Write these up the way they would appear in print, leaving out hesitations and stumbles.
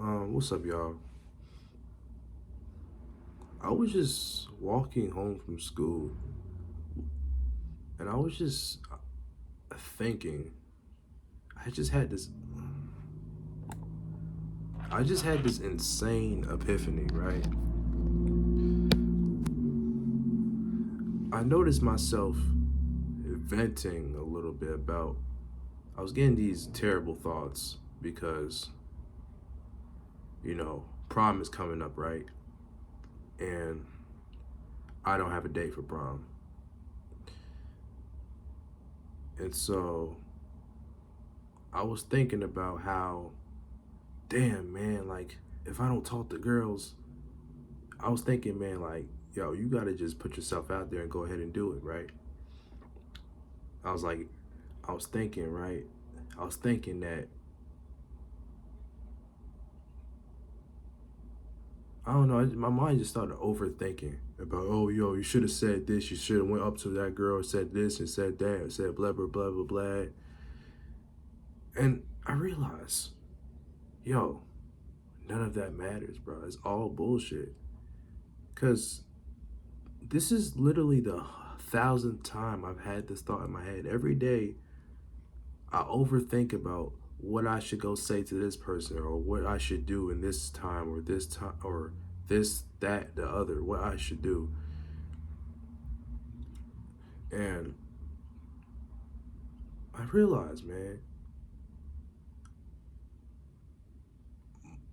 What's up, y'all? I was just walking home from school and I was just thinking, I just had this I just had this insane epiphany, right? I noticed myself venting a little bit about I was getting these terrible thoughts because, prom is coming up, right? And I don't have a date for prom. And so I was thinking about how, damn, man, like if I don't talk to girls, I was thinking, man, like, yo, you gotta just put yourself out there and go ahead and do it, right? I was like, I was thinking, right? I was thinking that I don't know. My mind just started overthinking about, oh, yo, you should have said this. You should have went up to that girl, and said this, and said that, and said blah blah blah blah blah. And I realized, yo, none of that matters, bro. It's all bullshit. Cause this is literally the thousandth time I've had this thought in my head. Every day I overthink about what I should go say to this person or what I should do in this time or this time or this, that, the other, what I should do. And I realized, man,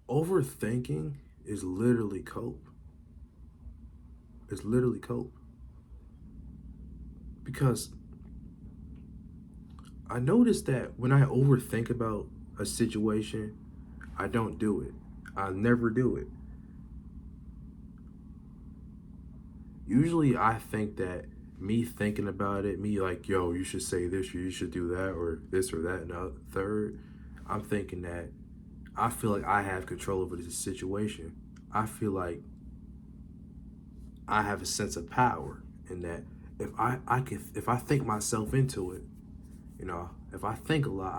overthinking is literally cope. It's literally cope. Because I noticed that when I overthink about a situation, I don't do it. I never do it. Usually I think that me thinking about it, me like, yo, you should say this or you should do that or this or that and the third, I'm thinking that I feel like I have control over this situation. I feel like I have a sense of power in that if I think myself into it, if I think a lot,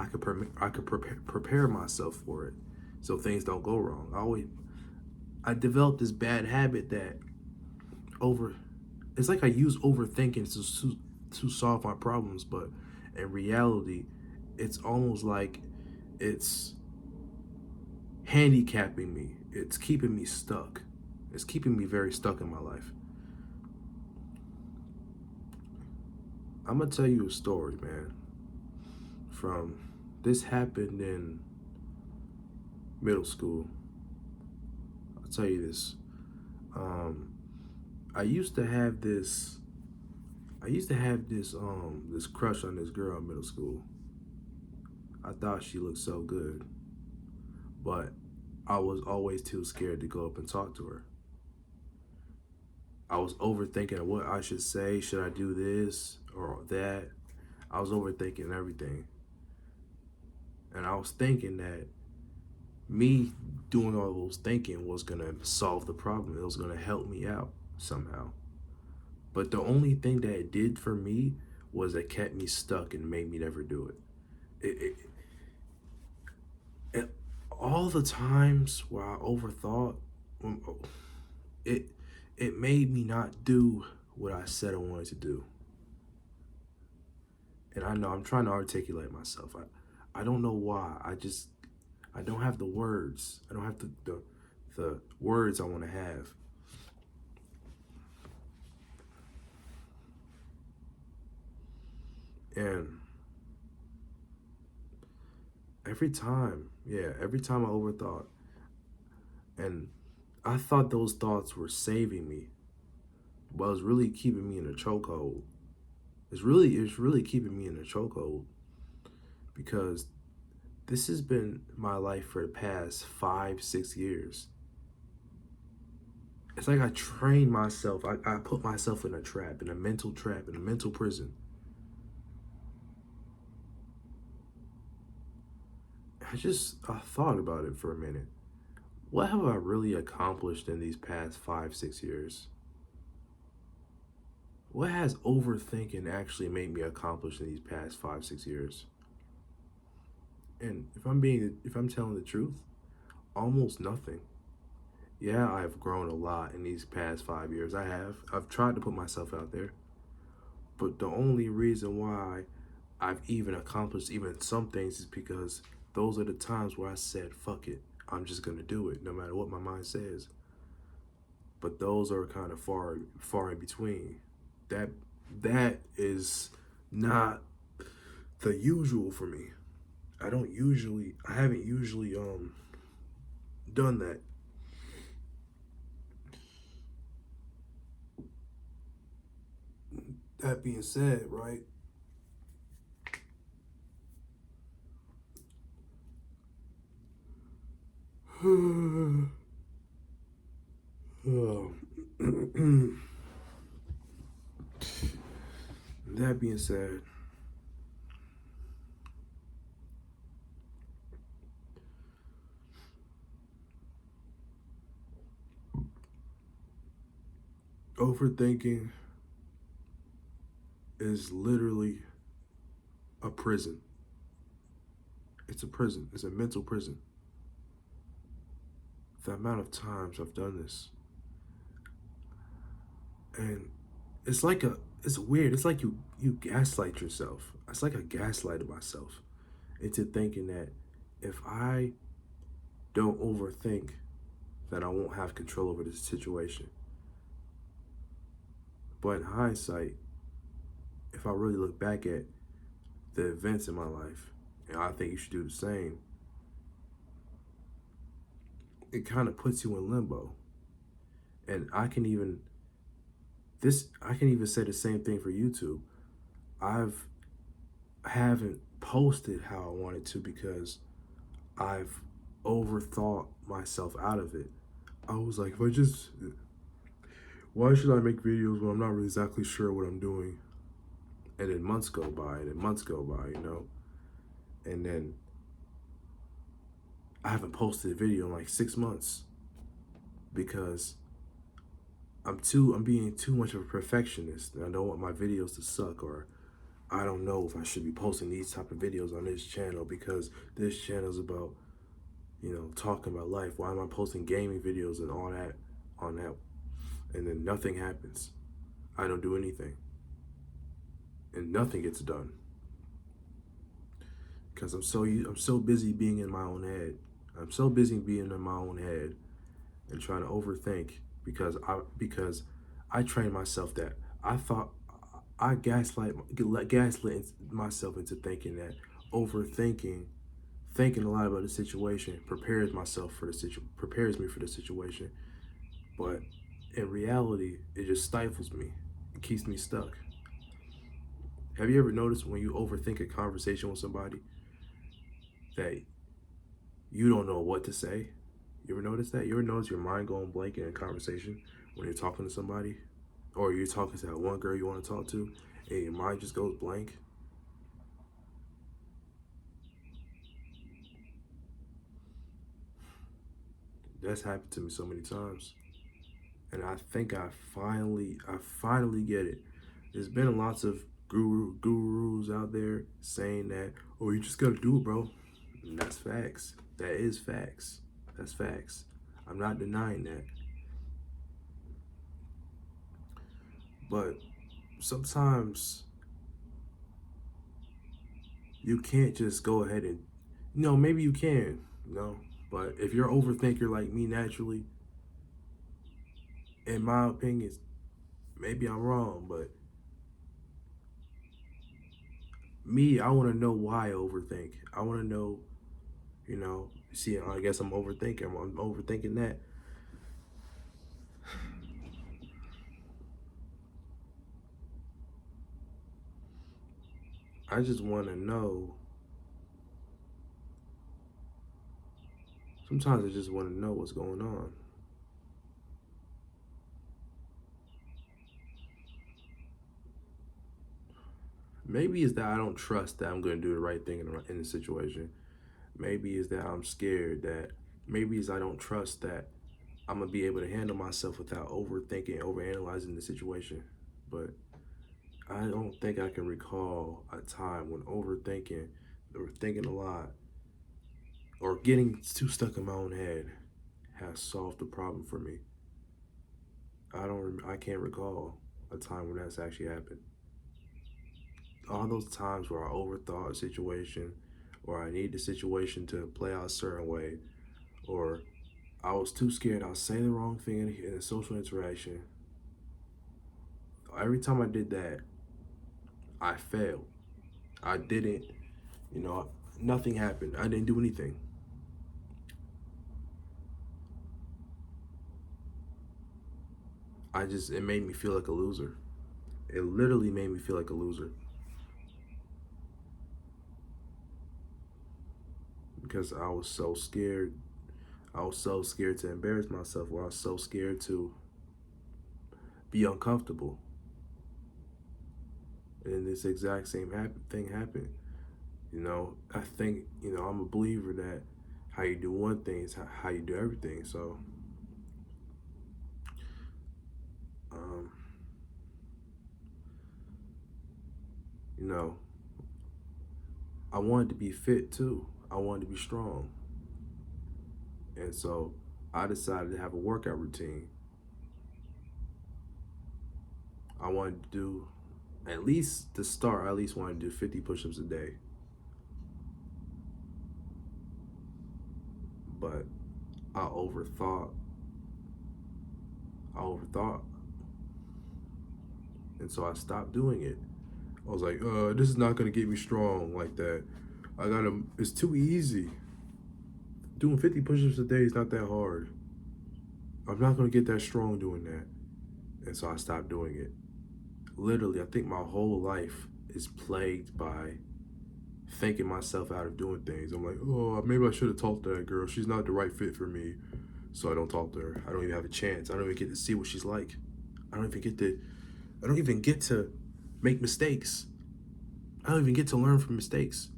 I could prepare myself for it so things don't go wrong. I developed this bad habit that over it's like I use overthinking to solve my problems, but in reality, it's almost like it's handicapping me. It's keeping me stuck. It's keeping me very stuck in my life. I'm gonna tell you a story, man. From this happened in middle school. I'll tell you this. Um, I used to have this. I used to have this crush on this girl in middle school. I thought she looked so good, but I was always too scared to go up and talk to her. I was overthinking what I should say. Should I do this or that? I was overthinking everything. And I was thinking that me doing all those thinking was going to solve the problem. It was going to help me out somehow. But the only thing that it did for me was it kept me stuck and made me never do it. It all the times where I overthought, it it made me not do what I said I wanted to do. And I know I'm trying to articulate myself. I don't know why. I don't have the words. I don't have the words I want to have. And every time I overthought, and I thought those thoughts were saving me, but it was really keeping me in a chokehold. It's really keeping me in a chokehold because this has been my life for the past 5, 6 years. It's like I trained myself. I put myself in a trap, in a mental trap, in a mental prison. I thought about it for a minute. What have I really accomplished in these past 5, 6 years? What has overthinking actually made me accomplish in these past 5, 6 years? And if I'm telling the truth, Almost nothing. Yeah, I've grown a lot in these past 5 years. I have. I've tried to put myself out there. But the only reason why I've even accomplished even some things is because those are the times where I said, fuck it. I'm just gonna do it no matter what my mind says. But those are kind of far in between. That that is not the usual for me. I haven't usually done that. That being said, right? That being said, overthinking is literally a prison. It's a prison. It's a mental prison. The amount of times I've done this, and it's like a, it's weird. It's like you gaslight yourself. It's like I gaslighted myself into thinking that if I don't overthink, then I won't have control over the situation. But in hindsight, if I really look back at the events in my life, and I think you should do the same, it kind of puts you in limbo. And I can even say the same thing for YouTube. I've haven't posted how I wanted to because I've overthought myself out of it. I was like, if I just, why should I make videos when I'm not really exactly sure what I'm doing? And then months go by, and then months go by, and then I haven't posted a video in like 6 months because I'm being too much of a perfectionist, and I don't want my videos to suck, or I don't know if I should be posting these type of videos on this channel because this channel is about, talking about life. Why am I posting gaming videos and all that on that? And then nothing happens. I don't do anything. And nothing gets done. Because I'm so busy being in my own head. I'm so busy being in my own head and trying to overthink because I trained myself that I thought I gaslit myself into thinking that overthinking, thinking a lot about the situation prepares me for the situation. But in reality, it just stifles me. It keeps me stuck. Have you ever noticed when you overthink a conversation with somebody that you don't know what to say? You ever notice that? You ever notice your mind going blank in a conversation when you're talking to somebody? Or you're talking to that one girl you want to talk to and your mind just goes blank? That's happened to me so many times. And I think I finally get it. There's been lots of gurus out there saying that, oh, you just gotta do it, bro. And that's facts. That is facts. That's facts. I'm not denying that. But sometimes you can't just go ahead and, maybe you can, but if you're an overthinker like me naturally, in my opinion, maybe I'm wrong, but me, I want to know why I overthink. I want to know, see, I guess I'm overthinking. I'm overthinking that. I just want to know. Sometimes I just want to know what's going on. Maybe it's that I don't trust that I'm going to do the right thing in the situation. Maybe it's that I'm scared that, maybe it's I don't trust that I'm going to be able to handle myself without overthinking, overanalyzing the situation. But I don't think I can recall a time when overthinking or thinking a lot or getting too stuck in my own head has solved the problem for me. I can't recall a time when that's actually happened. All those times where I overthought a situation, or I need the situation to play out a certain way, or I was too scared I'll say the wrong thing in a social interaction. Every time I did that, I failed. I didn't, you know, nothing happened. I didn't do anything. It made me feel like a loser. It literally made me feel like a loser because I was so scared. I was so scared to embarrass myself, or I was so scared to be uncomfortable. And this exact same thing happened. I think, I'm a believer that how you do one thing is how you do everything. So, um, you know, I wanted to be fit too. I wanted to be strong. And so I decided to have a workout routine. I wanted to do, at least to start, I at least wanted to do 50 push ups a day. But I overthought. I overthought. And so I stopped doing it. I was like, this is not going to get me strong like that. It's too easy. Doing 50 push ups a day is not that hard. I'm not going to get that strong doing that. And so I stopped doing it. Literally, I think my whole life is plagued by thinking myself out of doing things. I'm like, oh, maybe I should have talked to that girl. She's not the right fit for me. So I don't talk to her. I don't even have a chance. I don't even get to see what she's like. I don't even get to I don't even get to make mistakes. I don't even get to learn from mistakes.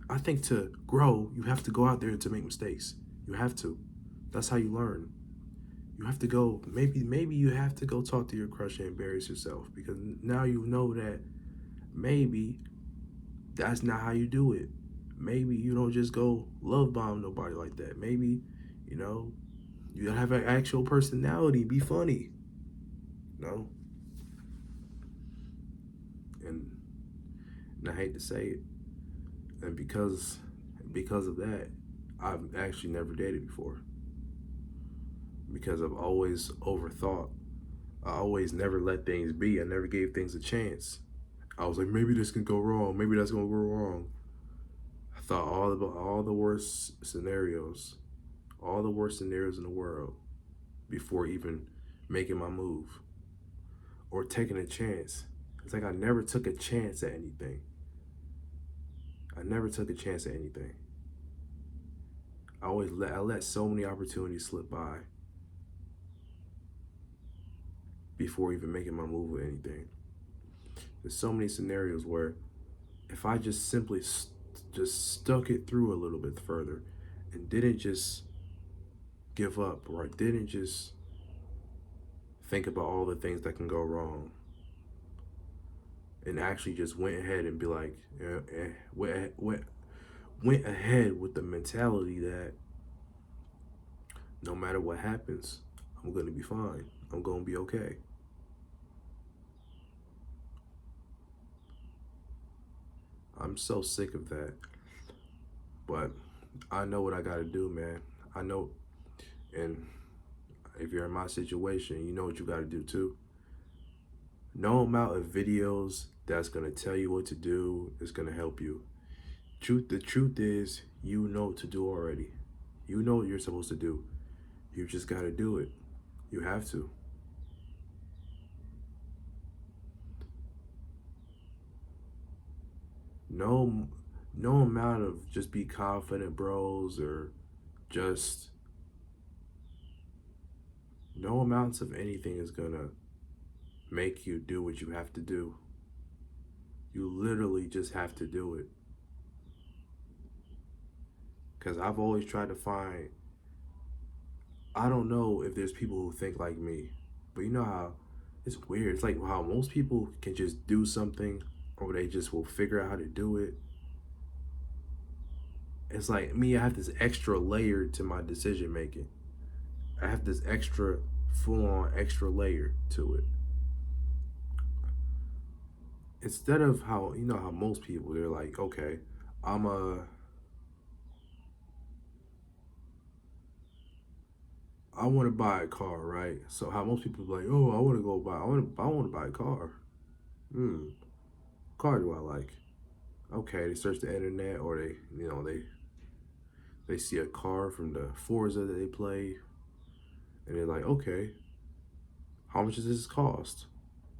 I think to grow, you have to go out there to make mistakes. You have to. That's how you learn. You have to go, maybe you have to go talk to your crush and embarrass yourself, because now you know that maybe that's not how you do it. Maybe you don't just go love bomb nobody like that. Maybe, you know, you gotta have an actual personality, be funny. You know? And, and I hate to say it, and because of that, I've actually never dated before, because I've always overthought. I always never let things be. I never gave things a chance. I was like, maybe this can go wrong. Maybe that's gonna go wrong. I thought all the worst scenarios, all the worst scenarios in the world before even making my move or taking a chance. It's like I never took a chance at anything. I never took a chance at anything. I let so many opportunities slip by before even making my move with anything. There's so many scenarios where if I just simply just stuck it through a little bit further and didn't just give up, or I didn't just think about all the things that can go wrong, and actually just went ahead and be like, went ahead with the mentality that no matter what happens, I'm gonna be fine. I'm gonna be okay. I'm so sick of that. But I know what I gotta do, man. I know, and if you're in my situation, you know what you gotta do too. No amount of videos that's gonna tell you what to do is gonna help you. The truth is, you know what to do already. You know what you're supposed to do. You just gotta do it. You have to. No, no amount of just be confident, bros, or just no amounts of anything is gonna make you do what you have to do. You literally just have to do it. Because I've always tried to find, I don't know if there's people who think like me, but you know how it's weird. It's like how most people can just do something, or they just will figure out how to do it. it's like me, I have this extra layer to my decision making. I have this extra full on extra layer to it. Instead of how how most people they're like, okay, I'm a I want to buy a car, right? So how most people are like, oh, I want to go buy, I want to buy a car. Hmm, what car do I like? Okay, they search the internet or they see a car from the Forza that they play, and they're like, okay, how much does this cost?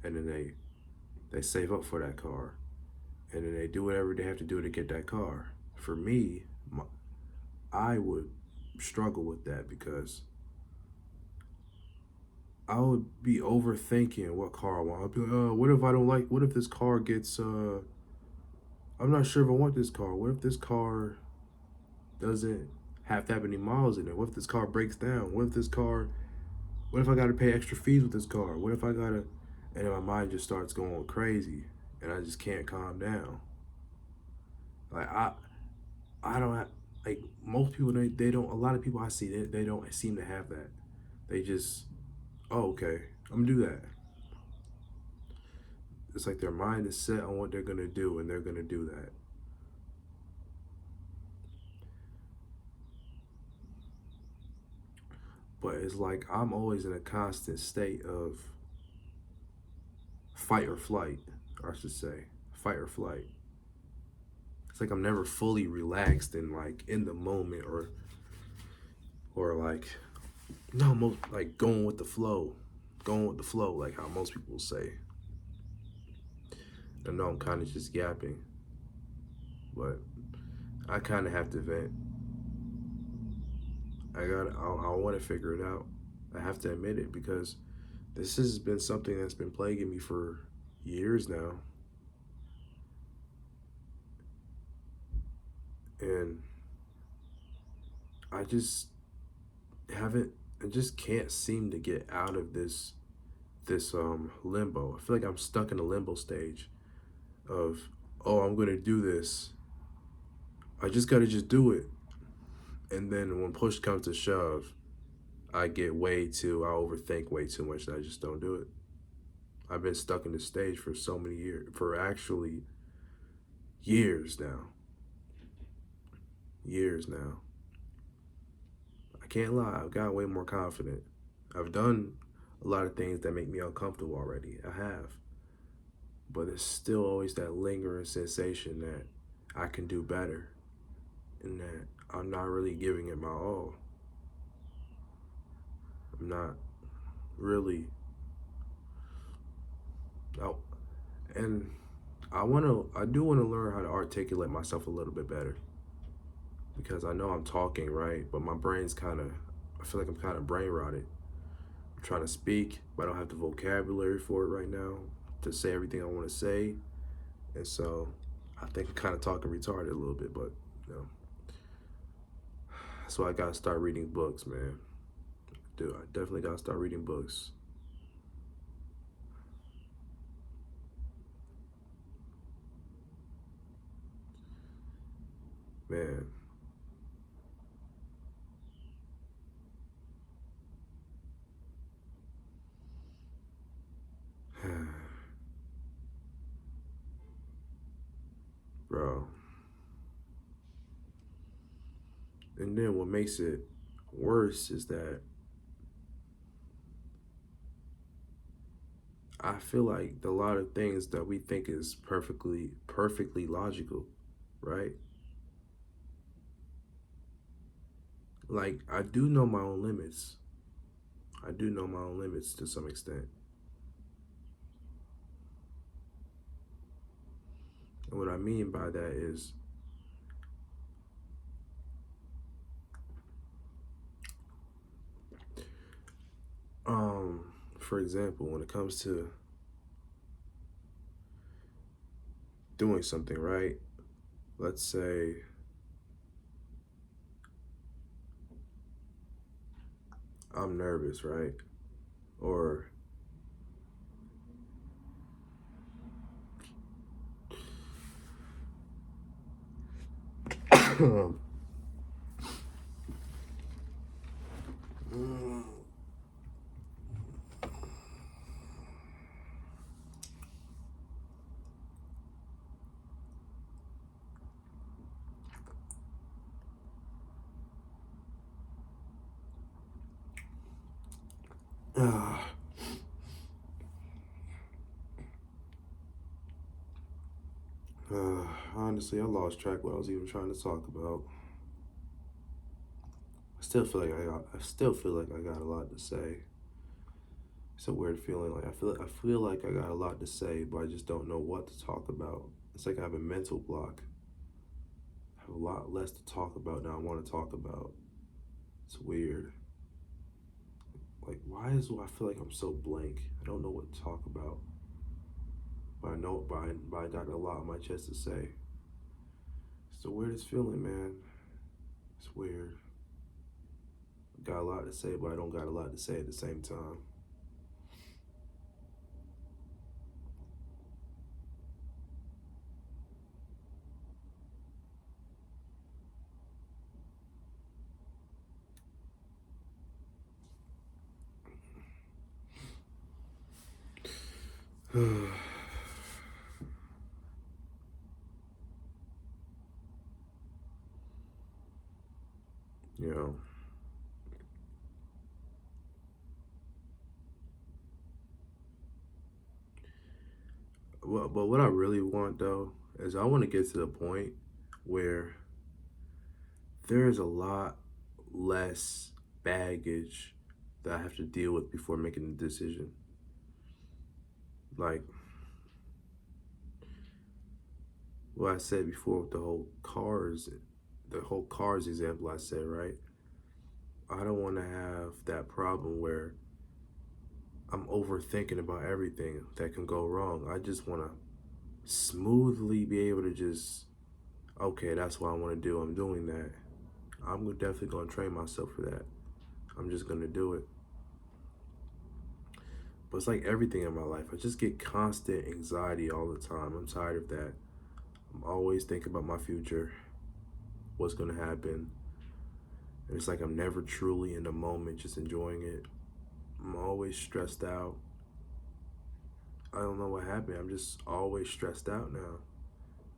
And then they save up for that car, and then they do whatever they have to do to get that car. For me, I would struggle with that because I would be overthinking what car I want. I'd be like, what if I don't like? What if this car gets? I'm not sure if I want this car. What if this car doesn't have that many miles in it? What if this car breaks down? What if this car? What if I got to pay extra fees with this car? What if I gotta? And then my mind just starts going crazy, and I just can't calm down. Like I don't have, like most people they don't. A lot of people I see they don't seem to have that. They just okay, I'm gonna do that. It's like their mind is set on what they're gonna do, and they're gonna do that. But it's like I'm always in a constant state of fight or flight, or I should say, fight or flight. It's like I'm never fully relaxed and like in the moment, or like no, most like going with the flow, like how most people say. I know I'm kind of just yapping, but I kind of have to vent. I want to figure it out. I have to admit it because this has been something that's been plaguing me for years now, and I just haven't. I just can't seem to get out of this limbo. I feel like I'm stuck in a limbo stage of, oh, I'm gonna do this. I just gotta just do it, and then when push comes to shove, I overthink way too much, and I just don't do it. I've been stuck in this stage for so many years, for actually years now. Years now. I can't lie, I've got way more confident. I've done a lot of things that make me uncomfortable already. I have. But there's still always that lingering sensation that I can do better and that I'm not really giving it my all. I'm not really. Oh, and I do want to learn how to articulate myself a little bit better because I know I'm talking right, but my brain's kind of, I feel like I'm kind of brain rotted. I'm trying to speak, but I don't have the vocabulary for it right now to say everything I want to say. And so I think I'm kind of talking retarded a little bit, but you know, that's why I gotta start reading books, man. Dude, I definitely gotta start reading books. Man, bro. And then what makes it worse is that I feel like a lot of things that we think is perfectly logical, right? Like I do know my own limits. I do know my own limits to some extent. And what I mean by that is um for example, when it comes to doing something, right? Let's say I'm nervous, right? Or Mm. Ah. Honestly, I lost track what I was even trying to talk about. I still feel like I got a lot to say. It's a weird feeling. Like I feel like I got a lot to say, but I just don't know what to talk about. It's like I have a mental block. I have a lot less to talk about now I want to talk about. It's weird. Like I feel like I'm so blank? I don't know what to talk about. But I know but I got a lot on my chest to say. It's the weirdest feeling, man. It's weird. I got a lot to say, but I don't got a lot to say at the same time. You know. Well, but what I really want though is I want to get to the point where there is a lot less baggage that I have to deal with before making a decision. Like what I said before with the whole cars example I said, right? I don't want to have that problem where I'm overthinking about everything that can go wrong. I just want to smoothly be able to just, okay, that's what I want to do. I'm doing that. I'm definitely going to train myself for that. I'm just going to do it. But it's like everything in my life. I just get constant anxiety all the time. I'm tired of that. I'm always thinking about my future, what's going to happen. And it's like I'm never truly in the moment, just enjoying it. I'm always stressed out. I don't know what happened. I'm just always stressed out now.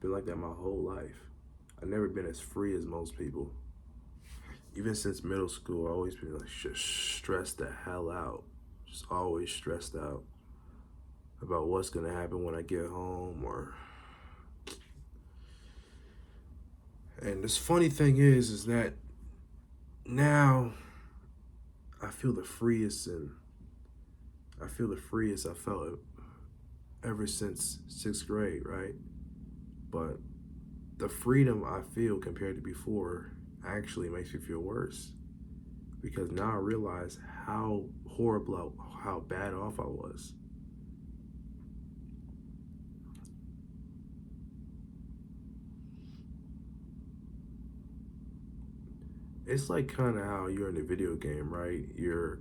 Been like that my whole life. I've never been as free as most people. Even since middle school, I always been like stressed the hell out. Just always stressed out about what's gonna happen when I get home or and this funny thing is that now I feel the freest and I feel the freest I felt ever since sixth grade, right? But the freedom I feel compared to before actually makes me feel worse because now I realize how horrible, how bad off I was. It's like kind of how you're in a video game, right? You're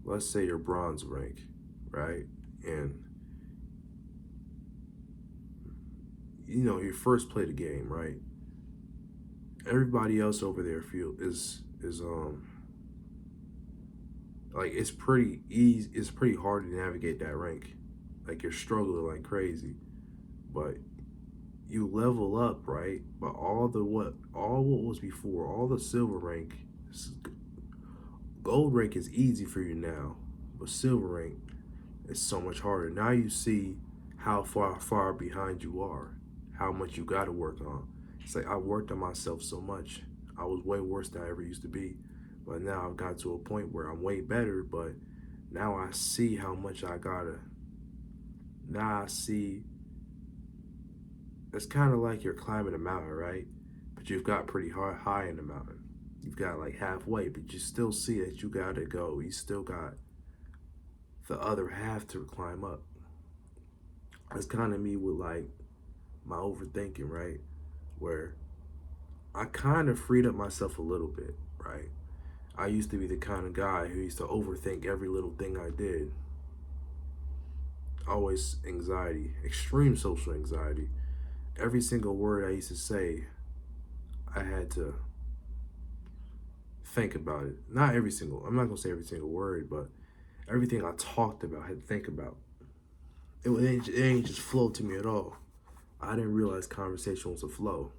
let's say you're bronze rank, right? And you know, you first play the game, right? Everybody else over there feel is like it's pretty easy. It's pretty hard to navigate that rank. Like you're struggling like crazy, but you level up, right? But all what was before, all the silver rank, gold rank is easy for you now, but silver rank is so much harder. Now you see how far behind you are, how much you got to work on. It's like I worked on myself so much. I was way worse than I ever used to be, but now I've got to a point where I'm way better. But now I see how much I gotta. Now I see it's kind of like you're climbing a mountain, right? But you've got pretty high in the mountain. You've got like halfway, but you still see that you gotta go. You still got the other half to climb up. It's kind of me with like my overthinking, right? Where I kind of freed up myself a little bit, right? I used to be the kind of guy who used to overthink every little thing I did. Always anxiety, extreme social anxiety. Every single word I used to say, I had to think about it. Not every single, I'm not gonna say every single word, but everything I talked about, I had to think about. It ain't just flow to me at all. I didn't realize conversation was a flow.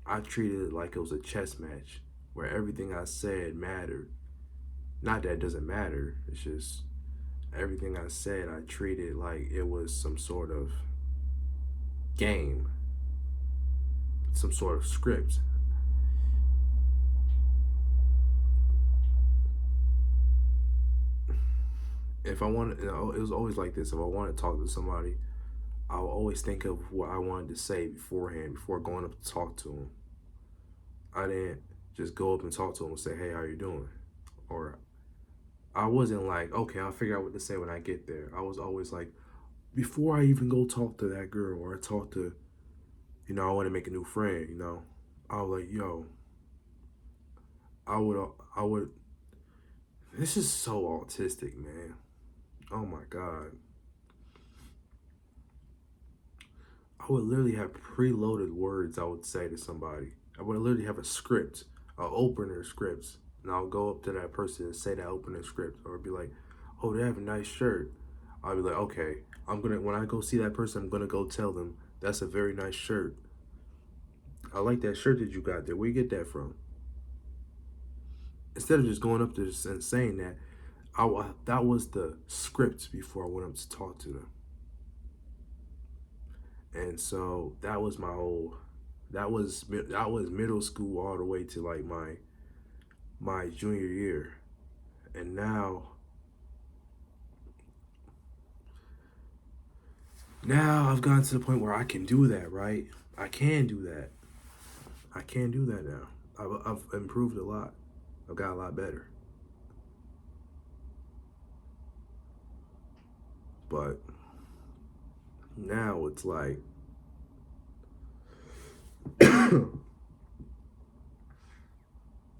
I treated it like it was a chess match where everything I said mattered. Not that it doesn't matter, it's just everything I said, I treated like it was some sort of game, some sort of script. If I wanted, it was always like this. If I wanted to talk to somebody, I would always think of what I wanted to say beforehand, before going up to talk to them. I didn't just go up and talk to them and say, "Hey, how you doing?" Or I wasn't like, "Okay, I'll figure out what to say when I get there." I was always like, before I even go talk to that girl or I talk to, I want to make a new friend. I was like, "Yo, I would." This is so autistic, man. Oh my god. I would literally have preloaded words I would say to somebody. I would literally have a script, an opener script, and I'll go up to that person and say that opener script, or be like, "Oh, they have a nice shirt." I'll be like, "Okay, when I go see that person, I'm gonna go tell them that's a very nice shirt. I like that shirt that you got there. Where you get that from?" Instead of just going up there and saying that, that was the script before I went up to talk to them. And so that was my whole. That was middle school all the way to like my junior year, and now I've gotten to the point where I can do that. Right, I can do that. I can do that now. I've improved a lot. I've got a lot better. But now it's like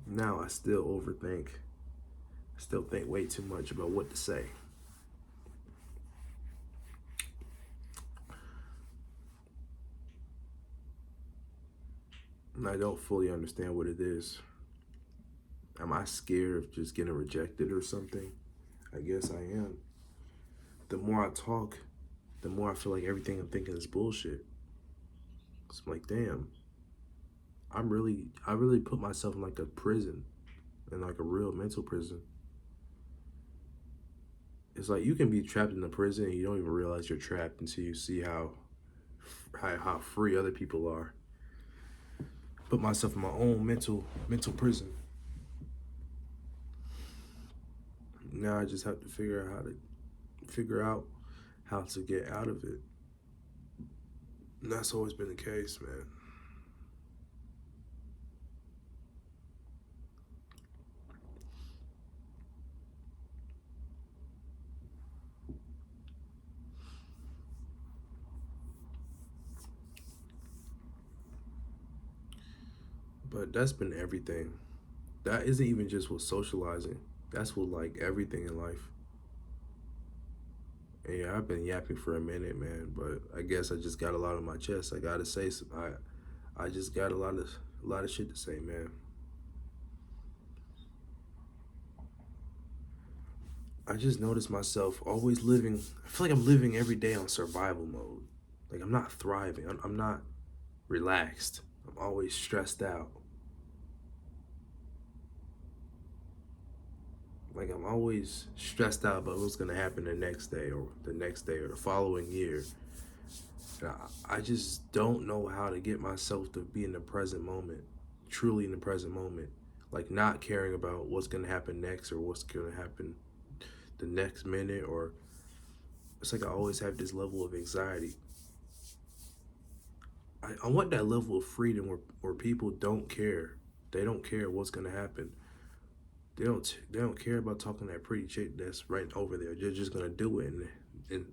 now I still overthink. I still think way too much about what to say. And I don't fully understand what it is. Am I scared of just getting rejected or something? I guess I am. The more I talk, the more I feel like everything I'm thinking is bullshit. So I'm like, damn, I really put myself in like a prison, in like a real mental prison. It's like you can be trapped in a prison and you don't even realize you're trapped until you see how free other people are. Put myself in my own mental prison. Now I just have to figure out how to get out of it. And that's always been the case, man. But that's been everything. That isn't even just with socializing. That's with like everything in life. And yeah, I've been yapping for a minute, man. But I guess I just got a lot on my chest. I gotta say some. I just got a lot of shit to say, man. I just noticed myself always living. I feel like I'm living every day on survival mode. Like I'm not thriving. I'm not relaxed. I'm always stressed out. Like I'm always stressed out about what's gonna happen the next day or the next day or the following year. And I just don't know how to get myself to be in the present moment, truly in the present moment. Like not caring about what's gonna happen next or what's gonna happen the next minute, or it's like I always have this level of anxiety. I want that level of freedom where people don't care. They don't care what's gonna happen. They don't care about talking to that pretty chick that's right over there. They're just gonna do it, and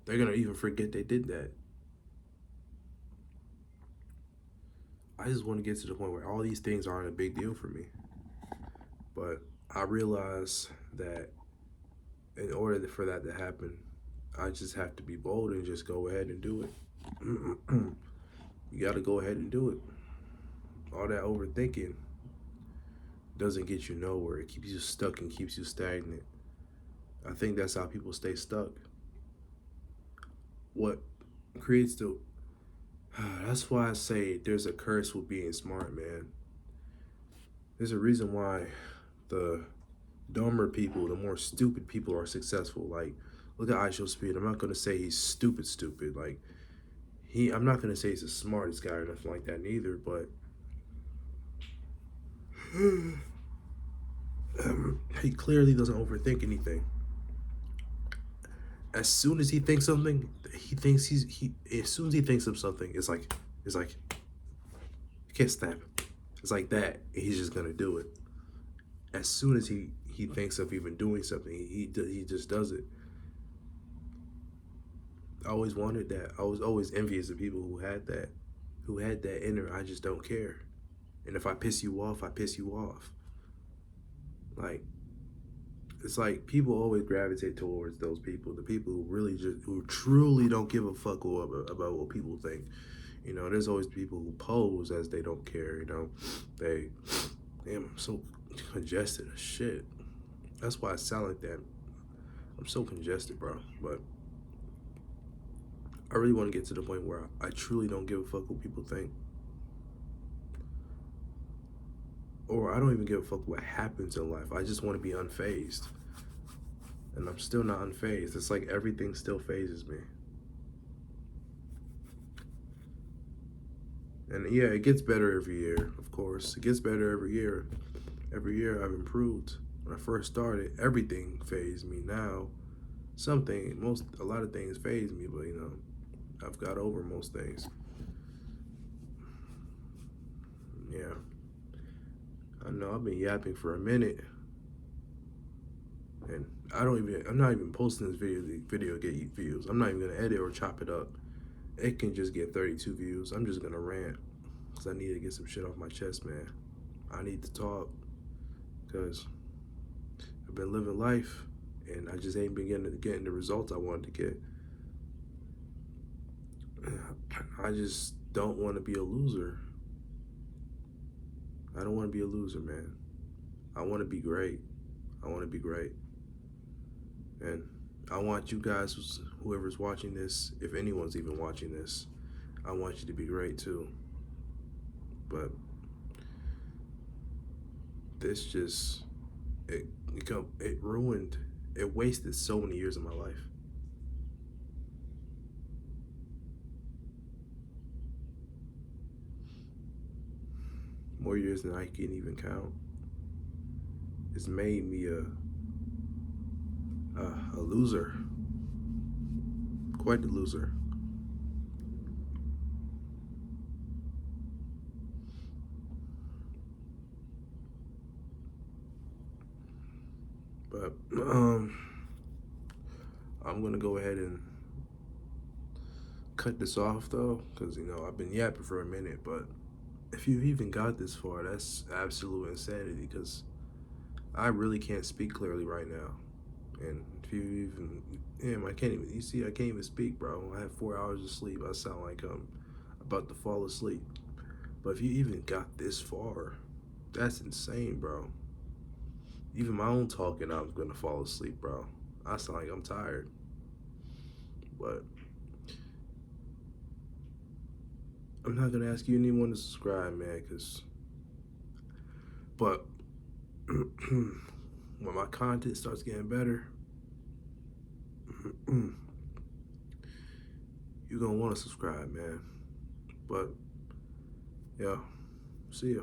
they're gonna even forget they did that. I just want to get to the point where all these things aren't a big deal for me. But I realize that in order for that to happen, I just have to be bold and just go ahead and do it. You got to go ahead and do it. All that overthinking, doesn't get you nowhere. It keeps you stuck and keeps you stagnant. I think that's how people stay stuck. What creates the that's why I say there's a curse with being smart, man. There's a reason why the dumber people, the more stupid people are successful. Like, look at ISO Speed. I'm not gonna say he's stupid, stupid. Like I'm not gonna say he's the smartest guy or nothing like that neither, but he clearly doesn't overthink anything. As soon as he thinks something, he thinks he. As soon as he thinks of something, it's like you can't snap. It's like that. He's just gonna do it. As soon as he thinks of even doing something, he just does it. I always wanted that. I was always envious of people who had that inner I just don't care. And if I piss you off, I piss you off. Like it's like people always gravitate towards those people, the people who really just who truly don't give a fuck about what people think. You know, there's always people who pose as they don't care. You know, they damn, I'm so congested as shit. That's why I sound like that. I'm so congested, bro. But I really want to get to the point where I truly don't give a fuck what people think. Or I don't even give a fuck what happens in life. I just want to be unfazed. And I'm still not unfazed. It's like everything still phases me. And yeah, it gets better every year, of course. It gets better every year. Every year I've improved. When I first started, everything phased me. Now, a lot of things phase me, but you know, I've got over most things. Yeah. I know I've been yapping for a minute. And I'm not even posting this video to get views. I'm not even gonna edit or chop it up. It can just get 32 views. I'm just gonna rant because I need to get some shit off my chest, man. I need to talk because I've been living life and I just ain't been getting the results I wanted to get. I just don't want to be a loser. I don't want to be a loser, man. I want to be great. I want to be great. And I want you guys, whoever's watching this, if anyone's even watching this, I want you to be great too. But this just, it ruined, it wasted so many years of my life. More years than I can even count. It's made me a loser. Quite the loser. But I'm gonna go ahead and cut this off though, because you know I've been yapping for a minute. But if you've even got this far, that's absolute insanity. Because I really can't speak clearly right now. And if you even, damn, I can't even. You see, I can't even speak, bro. I have 4 hours of sleep. I sound like I'm about to fall asleep. But if you even got this far, that's insane, bro. Even my own talking, I'm gonna fall asleep, bro. I sound like I'm tired. But I'm not gonna ask you anyone to subscribe, man, cause. But when my content starts getting better, you're gonna want to subscribe, man. But yeah, see ya.